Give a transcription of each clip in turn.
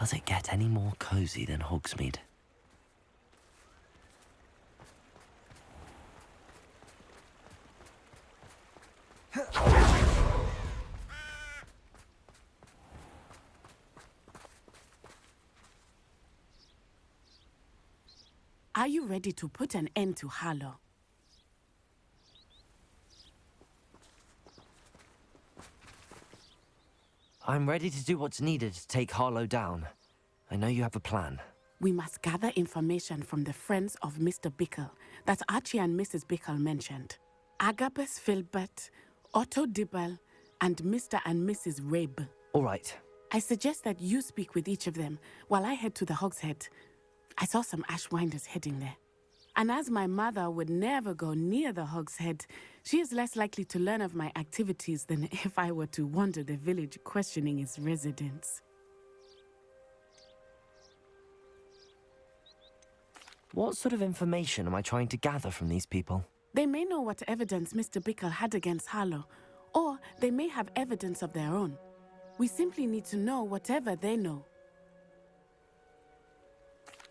Does it get any more cozy than Hogsmead? Are you ready to put an end to Harlow? I'm ready to do what's needed to take Harlow down. I know you have a plan. We must gather information from the friends of Mr. Bickle that Archie and Mrs. Bickle mentioned. Agabus Filbert, Otto Dibble, and Mr. and Mrs. Rabe. All right. I suggest that you speak with each of them while I head to the Hogshead. I saw some Ashwinders heading there. And as my mother would never go near the Hogshead, she is less likely to learn of my activities than if I were to wander the village questioning its residents. What sort of information am I trying to gather from these people? They may know what evidence Mr. Bickle had against Harlow, or they may have evidence of their own. We simply need to know whatever they know.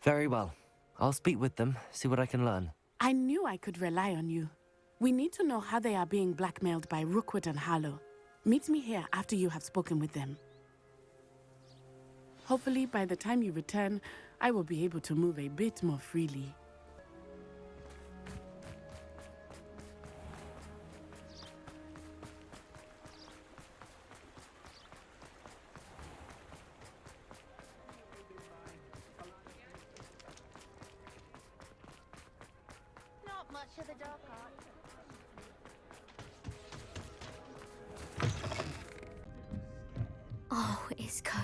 Very well. I'll speak with them, see what I can learn. I knew I could rely on you. We need to know how they are being blackmailed by Rookwood and Harlow. Meet me here after you have spoken with them. Hopefully, by the time you return, I will be able to move a bit more freely. Not much of the dark art. Oh, Isco,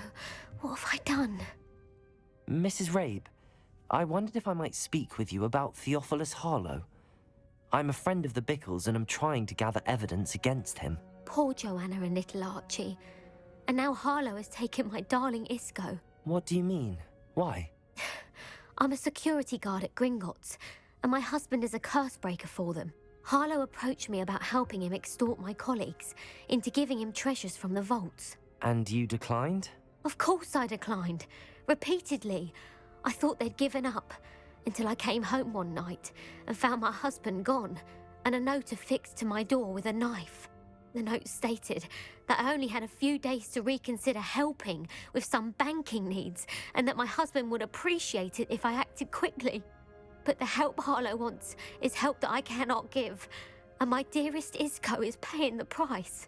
what have I done? Mrs. Rabe, I wondered if I might speak with you about Theophilus Harlow. I'm a friend of the Bickles and I'm trying to gather evidence against him. Poor Joanna and little Archie. And now Harlow has taken my darling Isco. What do you mean? Why? I'm a security guard at Gringotts, and my husband is a curse breaker for them. Harlow approached me about helping him extort my colleagues into giving him treasures from the vaults. And you declined? Of course I declined. Repeatedly. I thought they'd given up, until I came home one night and found my husband gone, and a note affixed to my door with a knife. The note stated that I only had a few days to reconsider helping with some banking needs, and that my husband would appreciate it if I acted quickly. But the help Harlow wants is help that I cannot give, and my dearest Isco is paying the price.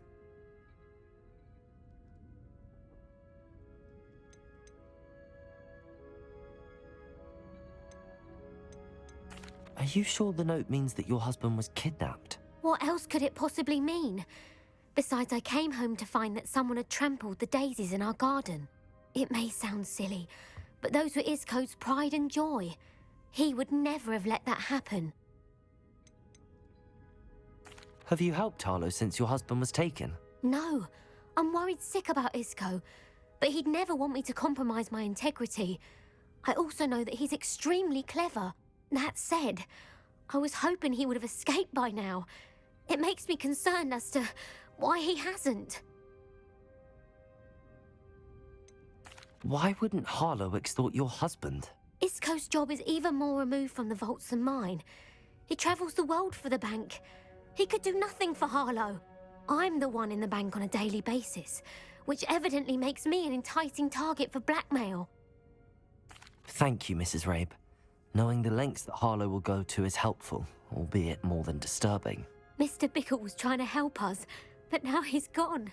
Are you sure the note means that your husband was kidnapped? What else could it possibly mean? Besides, I came home to find that someone had trampled the daisies in our garden. It may sound silly, but those were Isco's pride and joy. He would never have let that happen. Have you helped Harlow since your husband was taken? No, I'm worried sick about Isco, but he'd never want me to compromise my integrity. I also know that he's extremely clever. That said, I was hoping he would have escaped by now. It makes me concerned as to why he hasn't. Why wouldn't Harlow extort your husband? Isco's job is even more removed from the vaults than mine. He travels the world for the bank. He could do nothing for Harlow. I'm the one in the bank on a daily basis, which evidently makes me an enticing target for blackmail. Thank you, Mrs. Rabe. Knowing the lengths that Harlow will go to is helpful, albeit more than disturbing. Mr. Bickle was trying to help us, but now he's gone.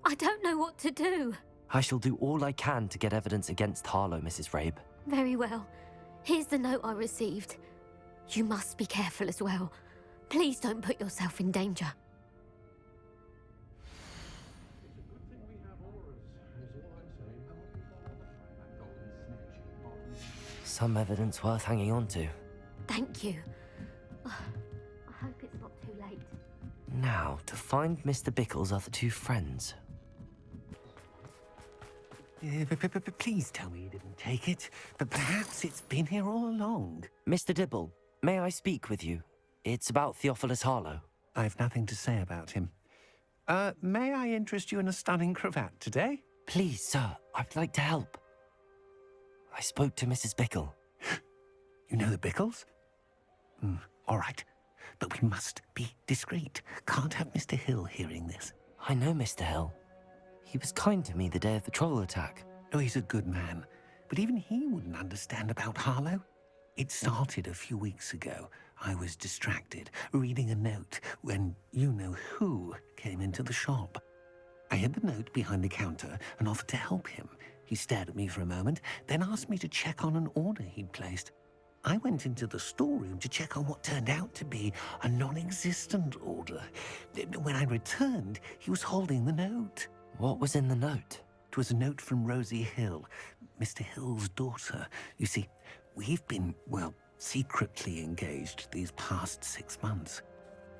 I don't know what to do. I shall do all I can to get evidence against Harlow, Mrs. Rabe. Very well. Here's the note I received. You must be careful as well. Please don't put yourself in danger. Some evidence worth hanging on to. Thank you. I hope it's not too late. Now, to find Mr. Bickle's other two friends. Please tell me you didn't take it, but perhaps it's been here all along. Mr. Dibble, may I speak with you? It's about Theophilus Harlow. I've nothing to say about him. May I interest you in a stunning cravat today? Please, sir, I'd like to help. I spoke to Mrs. Bickle. You know the Bickles? All right. But we must be discreet. Can't have Mr. Hill hearing this. I know Mr. Hill. He was kind to me the day of the troll attack. Oh, he's a good man. But even he wouldn't understand about Harlow. It started a few weeks ago. I was distracted, reading a note, when you-know-who came into the shop. I hid the note behind the counter and offered to help him. He stared at me for a moment, then asked me to check on an order he'd placed. I went into the storeroom to check on what turned out to be a non-existent order. When I returned, he was holding the note. What was in the note? It was a note from Rosie Hill, Mr. Hill's daughter. You see, we've been, well, secretly engaged these past 6 months.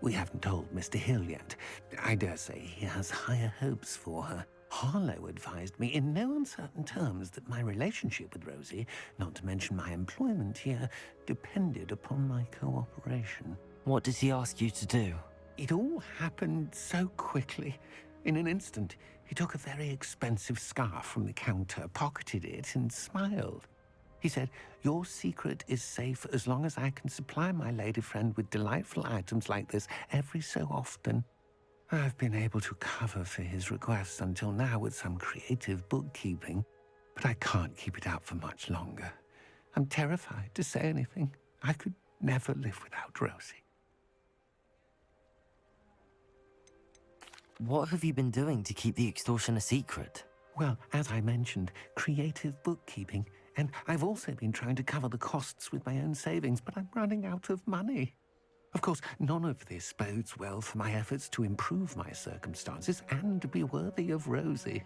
We haven't told Mr. Hill yet. I dare say he has higher hopes for her. Harlow advised me in no uncertain terms that my relationship with Rosie, not to mention my employment here, depended upon my cooperation. What did he ask you to do? It all happened so quickly. In an instant, he took a very expensive scarf from the counter, pocketed it, and smiled. He said, "Your secret is safe as long as I can supply my lady friend with delightful items like this every so often." I've been able to cover for his requests until now with some creative bookkeeping, but I can't keep it out for much longer. I'm terrified to say anything. I could never live without Rosie. What have you been doing to keep the extortion a secret? Well, as I mentioned, creative bookkeeping. And I've also been trying to cover the costs with my own savings, but I'm running out of money. Of course, none of this bodes well for my efforts to improve my circumstances and to be worthy of Rosie.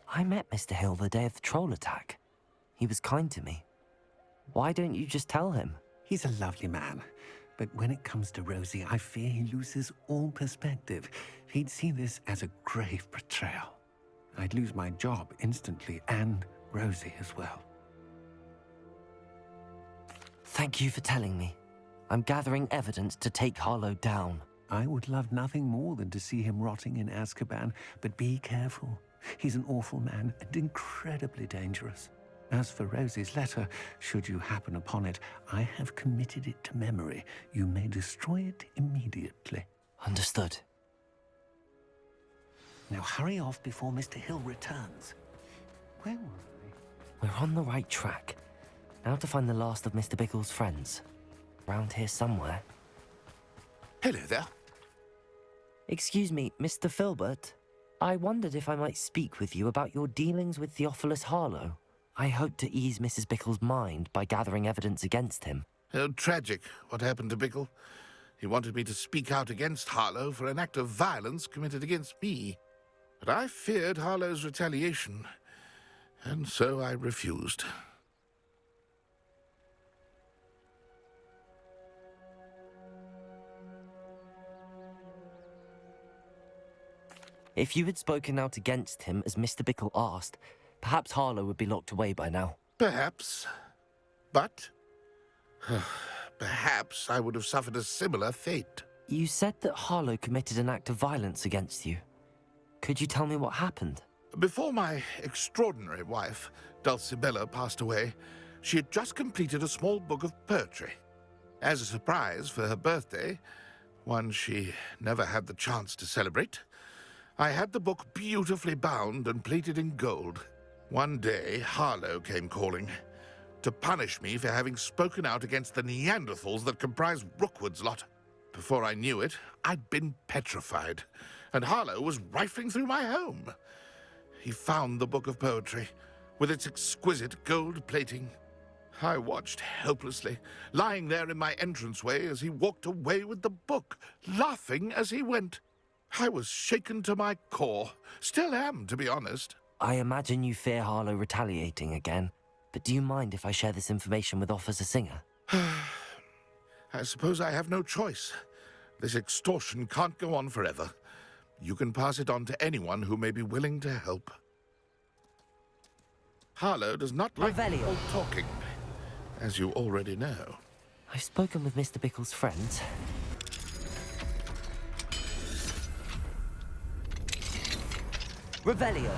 I met Mr. Hill the day of the troll attack. He was kind to me. Why don't you just tell him? He's a lovely man. But when it comes to Rosie, I fear he loses all perspective. He'd see this as a grave betrayal. I'd lose my job instantly, and Rosie as well. Thank you for telling me. I'm gathering evidence to take Harlow down. I would love nothing more than to see him rotting in Azkaban, but be careful. He's an awful man and incredibly dangerous. As for Rosie's letter, should you happen upon it, I have committed it to memory. You may destroy it immediately. Understood. Now hurry off before Mr. Hill returns. Where were We're on the right track. Now to find the last of Mr. Bickle's friends. Around here somewhere. Hello there. Excuse me, Mr. Filbert. I wondered if I might speak with you about your dealings with Theophilus Harlow. I hope to ease Mrs. Bickle's mind by gathering evidence against him. Oh, tragic what happened to Bickle. He wanted me to speak out against Harlow for an act of violence committed against me. But I feared Harlow's retaliation, and so I refused. If you had spoken out against him as Mr. Bickle asked, perhaps Harlow would be locked away by now. Perhaps. But perhaps I would have suffered a similar fate. You said that Harlow committed an act of violence against you. Could you tell me what happened? Before my extraordinary wife, Dulcibella, passed away, she had just completed a small book of poetry. As a surprise for her birthday, one she never had the chance to celebrate, I had the book beautifully bound and plated in gold. One day, Harlow came calling to punish me for having spoken out against the Neanderthals that comprise Rookwood's lot. Before I knew it, I'd been petrified, and Harlow was rifling through my home. He found the book of poetry, with its exquisite gold plating. I watched helplessly, lying there in my entranceway as he walked away with the book, laughing as he went. I was shaken to my core. Still am, to be honest. I imagine you fear Harlow retaliating again, but do you mind if I share this information with Officer Singer? I suppose I have no choice. This extortion can't go on forever. You can pass it on to anyone who may be willing to help. Harlow does not like Revelio. all talking, as you already know. I've spoken with Mr. Bickle's friends. Revelio.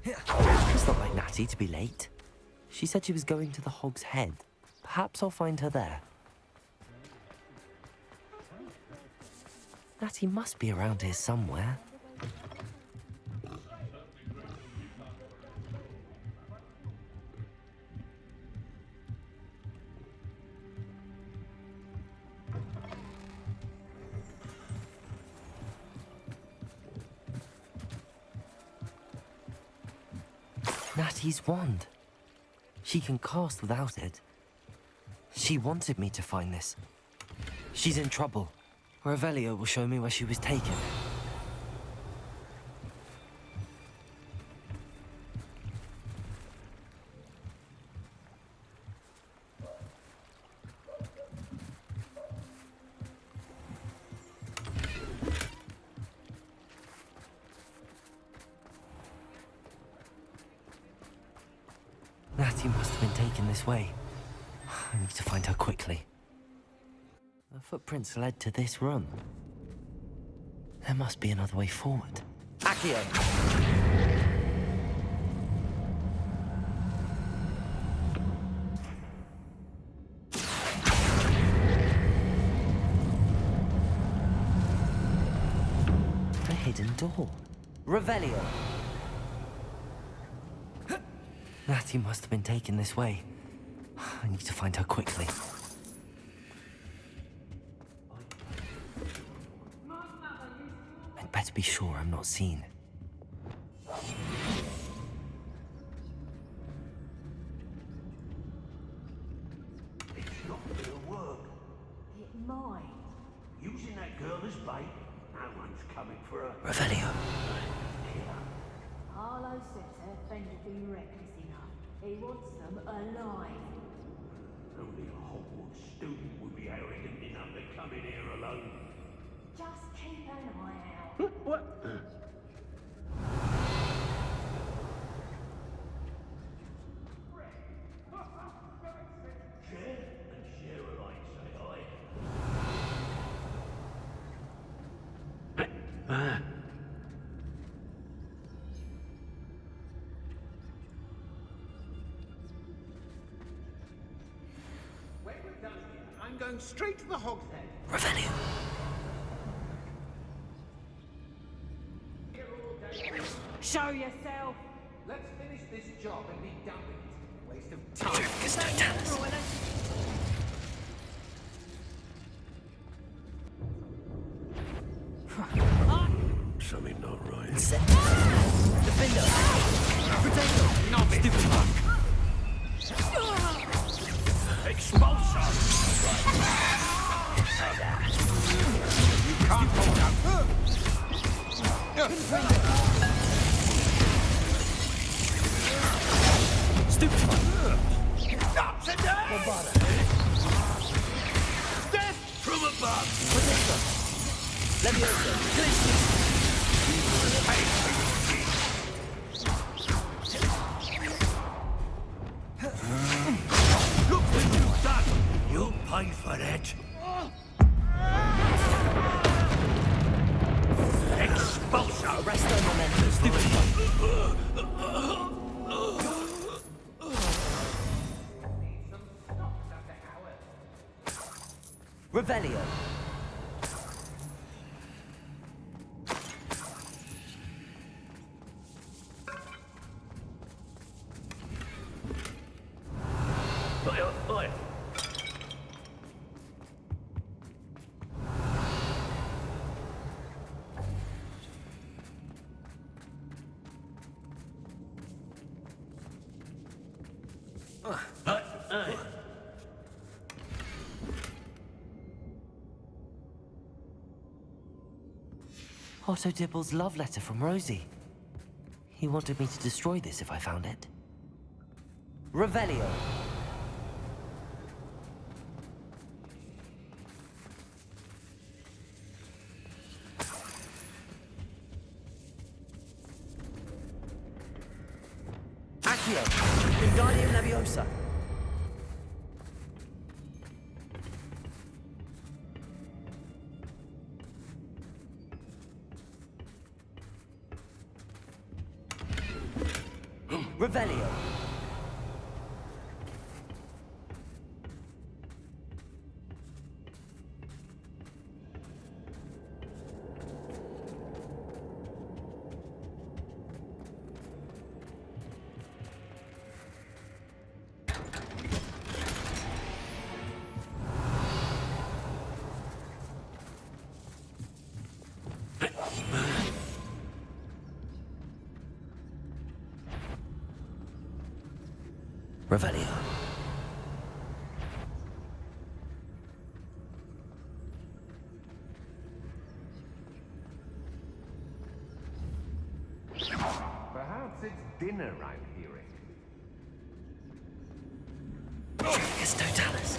It's not like Natty to be late. She said she was going to the Hog's Head. Perhaps I'll find her there. Natty must be around here somewhere. Natty's wand. She can cast without it. She wanted me to find this. She's in trouble. Revelio will show me where she was taken. Natty must have been taken this way. I need to find her quickly. The footprints led to this room. There must be another way forward. Accio! A hidden door. Revelio! Natty must have been taken this way. I need to find her quickly. I'd better be sure I'm not seen. It's not gonna work. It might. Using that girl as bait, no one's coming for her. Revelio. Harlow says her friend will be reckless enough. He wants them alive. Only a Hogwarts student would be arrogant enough to come in here alone. Just keep an eye out. What? Share and share alike, say I. When we're done here, I'm going straight to the Hog's Head. Revelio. Here all day. Show yourself. Let's finish this job and be done with it. Waste of time. Just don't tell us. Something not right. Defender! Potato! Stupid fuck! Expulsor! You can't hold out. Stupid fuck! Not today! Death from above! Potato! Leviosa! Look what you've done! You'll pay for that! Expulsor! Arresto Memento! Stupid fuck! Revelio! Oi, oi. Otto Dibble's love letter from Rosie. He wanted me to destroy this if I found it. Revelio. Accio. Wingardium Leviosa. Revelio. Revelio. Perhaps it's dinner I'm hearing. Tricus Totalis.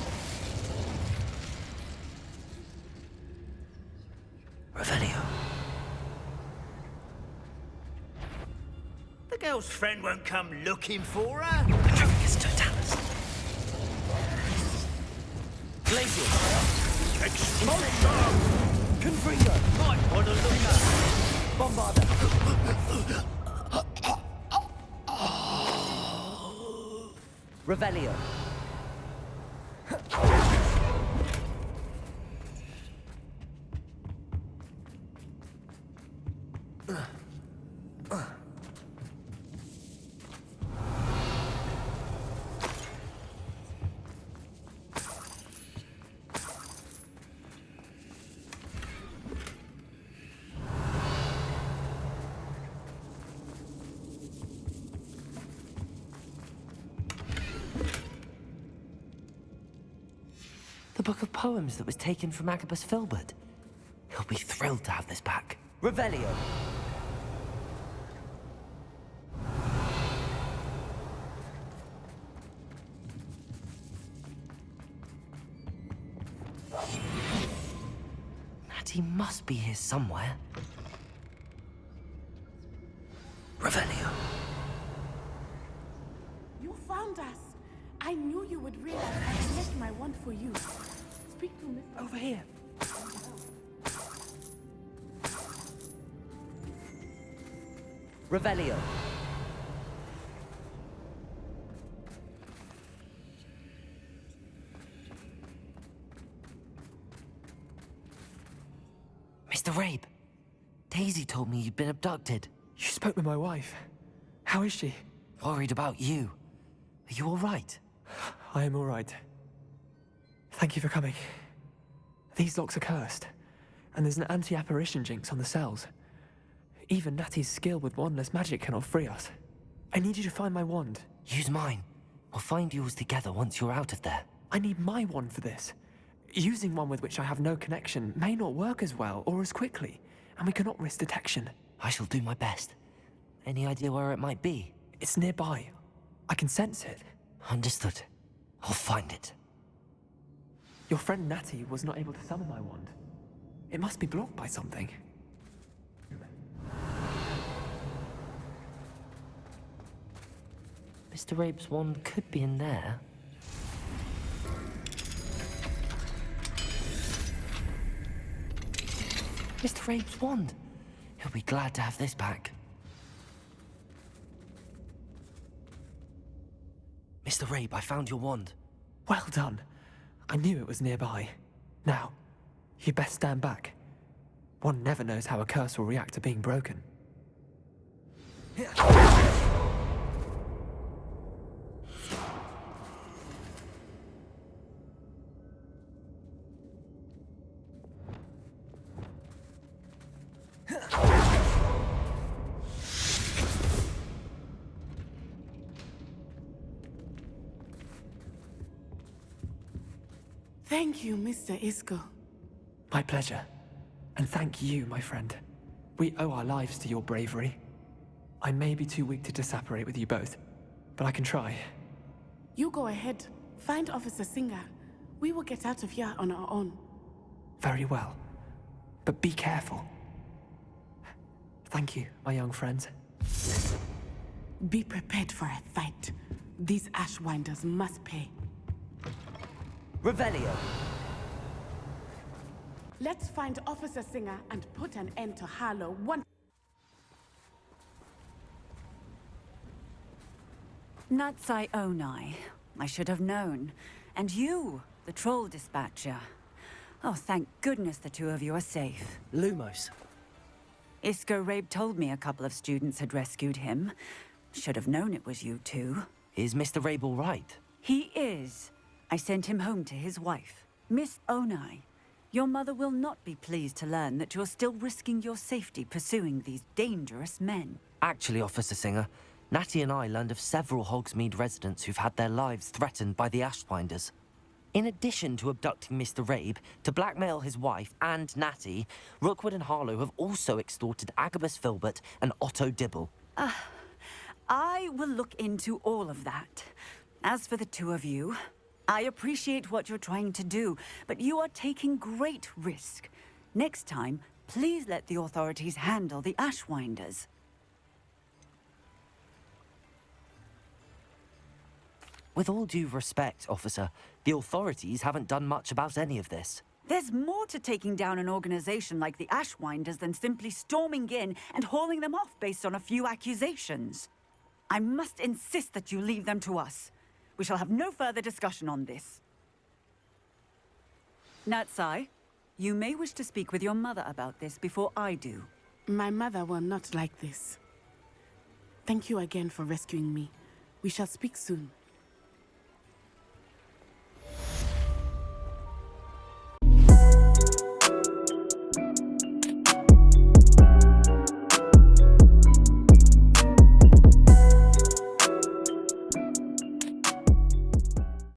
Revelio. The girl's friend won't come looking for her. Tricus Totalis. Glacius. Expulsion! Confringo. Might want to look up. Bombarder. Revelio. The book of poems that was taken from Agabus Filbert. He'll be thrilled to have this back. Revelio. Natty must be here somewhere. Revelio. You found us. I knew you would realize I left my wand for you. Speak to Mr. Over here. Revelio. Mr. Rabe, Daisy told me you'd been abducted. You spoke with my wife. How is she? Worried about you. Are you all right? I am all right. Thank you for coming. These locks are cursed, and there's an anti-apparition jinx on the cells. Even Natty's skill with wandless magic cannot free us. I need you to find my wand. Use mine. We'll find yours together once you're out of there. I need my wand for this. Using one with which I have no connection may not work as well or as quickly, and we cannot risk detection. I shall do my best. Any idea where it might be? It's nearby. I can sense it. Understood. I'll find it. Your friend Natty was not able to summon my wand. It must be blocked by something. Mr. Rabe's wand could be in there. Mr. Rabe's wand. He'll be glad to have this back. Mr. Rabe, I found your wand. Well done. I knew it was nearby. Now, you best stand back. One never knows how a curse will react to being broken. Thank you, Mr. Isco. My pleasure. And thank you, my friend. We owe our lives to your bravery. I may be too weak to disapparate with you both, but I can try. You go ahead. Find Officer Singer. We will get out of here on our own. Very well. But be careful. Thank you, my young friends. Be prepared for a fight. These Ashwinders must pay. Revelio. Let's find Officer Singer and put an end to Harlow once. Natsai Onai. I should have known. And you, the troll dispatcher. Oh, thank goodness the two of you are safe. Lumos. Isco Rabe told me a couple of students had rescued him. Should have known it was you two. Is Mr. Rabe all right? He is. I sent him home to his wife. Miss Onai, your mother will not be pleased to learn that you're still risking your safety pursuing these dangerous men. Actually, Officer Singer, Natty and I learned of several Hogsmead residents who've had their lives threatened by the Ashwinders. In addition to abducting Mr. Rabe, to blackmail his wife and Natty, Rookwood and Harlow have also extorted Agabus Filbert and Otto Dibble. I will look into all of that. As for the two of you, I appreciate what you're trying to do, but you are taking great risk. Next time, please let the authorities handle the Ashwinders. With all due respect, officer, the authorities haven't done much about any of this. There's more to taking down an organization like the Ashwinders than simply storming in and hauling them off based on a few accusations. I must insist that you leave them to us. We shall have no further discussion on this. Natsai, you may wish to speak with your mother about this before I do. My mother will not like this. Thank you again for rescuing me. We shall speak soon.